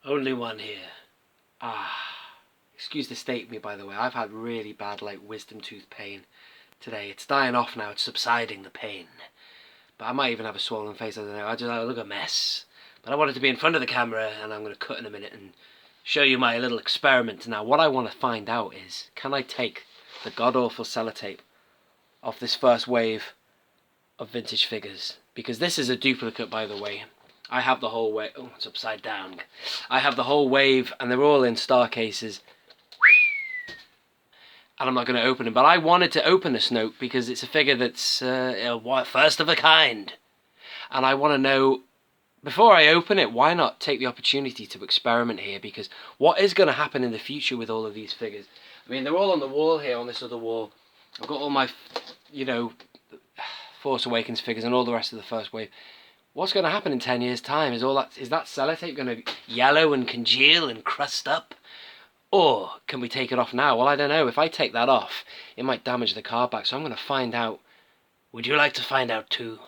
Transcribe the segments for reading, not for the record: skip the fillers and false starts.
Only one here. Excuse the state of me, by the way. I've had really bad, wisdom tooth pain today. It's dying off now. It's subsiding, the pain. But I might even have a swollen face. I don't know. I look a mess. But I wanted to be in front of the camera, and I'm going to cut in a minute and show you my little experiment. Now, what I want to find out is, can I take the god-awful sellotape off this first wave of vintage figures? Because this is a duplicate, by the way. I have the whole wave. Oh, it's upside down. I have the whole wave, and they're all in star cases. And I'm not going to open them. But I wanted to open a Snoke because it's a figure that's first of a kind. And I want to know, before I open it, why not take the opportunity to experiment here? Because what is going to happen in the future with all of these figures? I mean, they're all on the wall here, on this other wall. I've got all my, Force Awakens figures and all the rest of the first wave. What's going to happen in 10 years' time? Is that sellotape going to yellow and congeal and crust up? Or can we take it off now? Well, I don't know. If I take that off, it might damage the card back. So I'm going to find out. Would you like to find out too?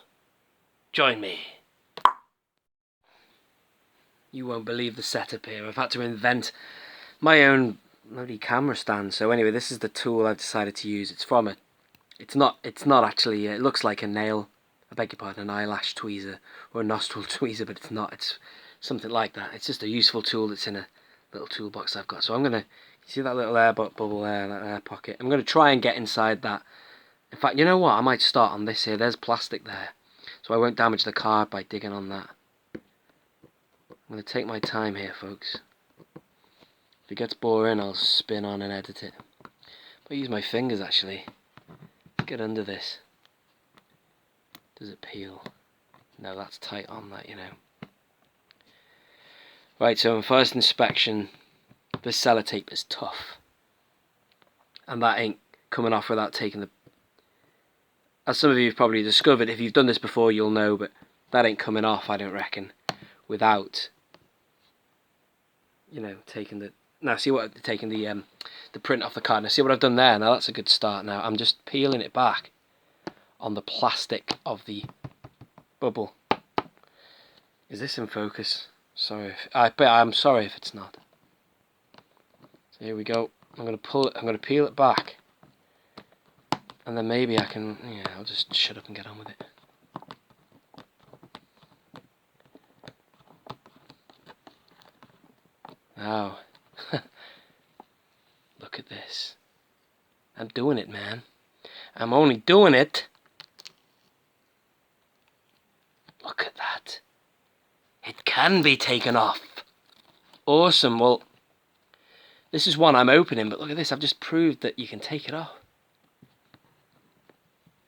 Join me. You won't believe the setup here. I've had to invent my own bloody camera stand. So anyway, this is the tool I've decided to use. It's from It's not actually. It looks like a nail. I beg your pardon, an eyelash tweezer or a nostril tweezer, but it's not. It's something like that. It's just a useful tool that's in a little toolbox I've got. So I'm gonna see that little air bubble there, that air pocket. I'm gonna try and get inside that. In fact, you know what? I might start on this here. There's plastic there, so I won't damage the card by digging on that. I'm gonna take my time here, folks. If it gets boring, I'll spin on and edit it. I'll use my fingers actually. Get under this. Does it peel? No, that's tight on that, Right, so on first inspection, this sellotape is tough. And that ain't coming off without taking the... As some of you have probably discovered, if you've done this before, you'll know, but that ain't coming off, I don't reckon, without, taking the... Now, see what... Taking the print off the card. Now, see what I've done there? Now, that's a good start. Now, I'm just peeling it back on the plastic of the bubble. Is this in focus? Sorry, I'm sorry if it's not. So here we go. I'm gonna pull it. I'm gonna peel it back, and then maybe I can. Yeah, I'll just shut up and get on with it. Now, look at this. I'm doing it, man. I'm only doing it. Look at that. It can be taken off. Awesome. Well, this is one I'm opening, but look at this. I've just proved that you can take it off.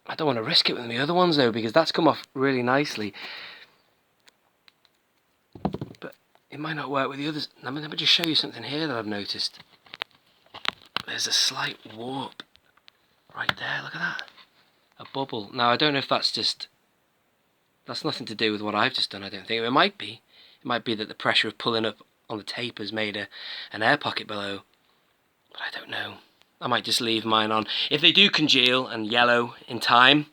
I don't want to risk it with the other ones, though, because that's come off really nicely. But it might not work with the others. Let me just show you something here that I've noticed. There's a slight warp right there. Look at that. A bubble. Now, I don't know if that's just... That's nothing to do with what I've just done, I don't think. It might be. It might be that the pressure of pulling up on the tape has made an air pocket below. But I don't know. I might just leave mine on. If they do congeal and yellow in time,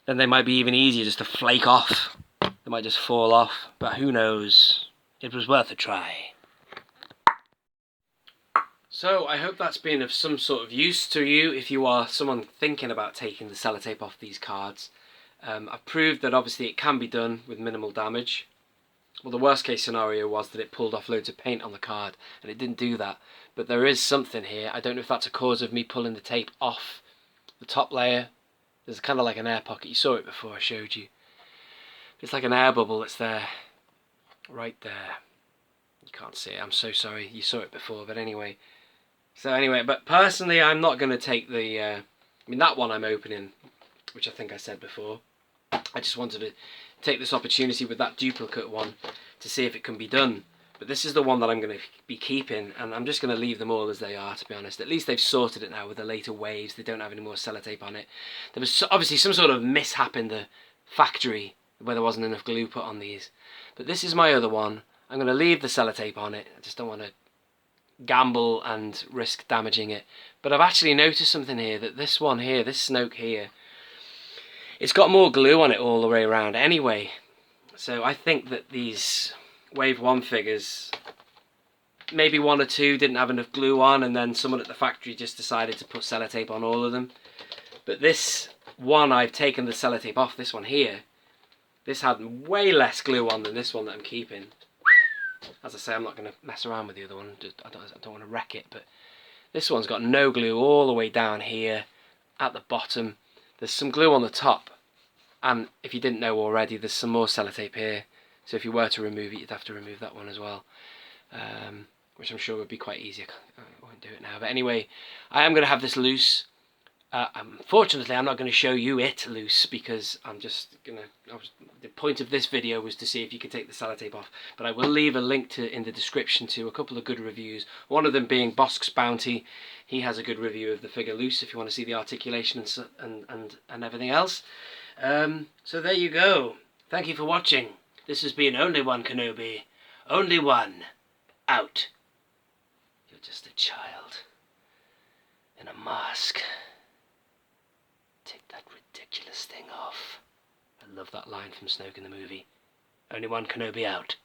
then they might be even easier just to flake off. They might just fall off. But who knows? It was worth a try. So I hope that's been of some sort of use to you if you are someone thinking about taking the sellotape off these cards. I've proved that obviously it can be done with minimal damage. Well, the worst case scenario was that it pulled off loads of paint on the card, and it didn't do that. But there is something here. I don't know if that's a cause of me pulling the tape off the top layer. There's kind of like an air pocket. You saw it before, I showed you. It's like an air bubble that's there. Right there. You can't see it. I'm so sorry. You saw it before, but anyway. So anyway, but personally, I'm not going to take the... I mean, that one I'm opening, which I think I said before. I just wanted to take this opportunity with that duplicate one to see if it can be done. But this is the one that I'm going to be keeping, and I'm just going to leave them all as they are, to be honest. At least they've sorted it now with the later waves. They don't have any more sellotape on it. There was obviously some sort of mishap in the factory where there wasn't enough glue put on these. But this is my other one. I'm going to leave the sellotape on it. I just don't want to gamble and risk damaging it. But I've actually noticed something here, that this one here, this Snoke here, it's got more glue on it all the way around anyway. So I think that these Wave 1 figures maybe one or two didn't have enough glue on, and then someone at the factory just decided to put sellotape on all of them. But this one, I've taken the sellotape off. This one here, this had way less glue on than this one that I'm keeping. As I say, I'm not going to mess around with the other one. I don't want to wreck it. But this one's got no glue all the way down here at the bottom. There's some glue on the top. And if you didn't know already, there's some more sellotape here. So if you were to remove it, you'd have to remove that one as well. Which I'm sure would be quite easy. I won't do it now. But anyway, I am going to have this loose. Unfortunately, I'm not going to show you it loose because I'm just going to... The point of this video was to see if you could take the sellotape off. But I will leave a link in the description to a couple of good reviews. One of them being Bossks Bounty. He has a good review of the figure loose if you want to see the articulation and everything else. So there you go. Thank you for watching. This has been Only One Kenobi. Only one. Out. You're just a child in a mask. Take that ridiculous thing off. I love that line from Snoke in the movie. Only One Kenobi out.